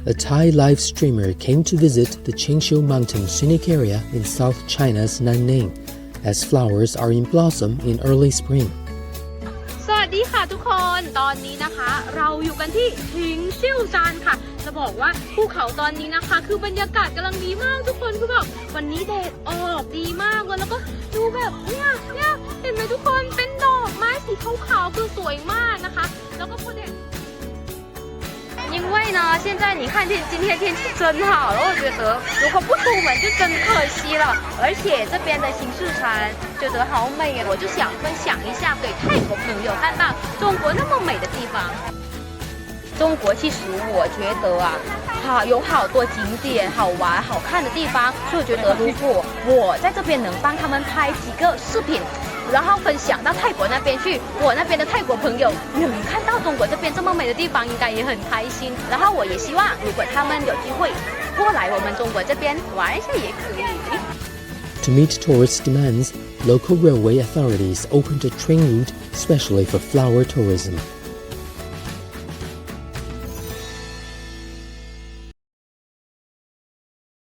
a Thai live streamer came to visit the Qingshu Mountain scenic area in South China's Nanning, as flowers are in blossom in early spring. สวัสดีค่ะทุกคนตอนนี้นะคะเราอยู่กันที่ถิงซิ่วซานค่ะจะบอกว่าภูเขาตอนนี้นะคะคือบรรยากาศกำลังดีมากทุกคนคือแบบวันนี้แดดออกดีมากเลยแล้วก็ดูแบบเนี่ยเห็นไหมทุกคนเป็นดอกไม้สีขาวๆคือสวยมากนะคะแล้วก็พอแดด因为呢，现在你看今天天气真好了，我觉得如果不出门就真可惜了。而且这边的新树山觉得好美，我就想分享一下给泰国朋友看到中国那么美的地方。中国其实我觉得啊，有好多景点好玩好看的地方，所以我觉得如果我在这边能帮他们拍几个视频。然后分享到泰国那边去，我那边的泰国朋友能看到中国这边这么美的地方，应该也很开心。然后我也希望，如果他们有机会过来我们中国这边玩一下也可以。To meet tourist demands, local railway authorities opened a train route specially for flower tourism.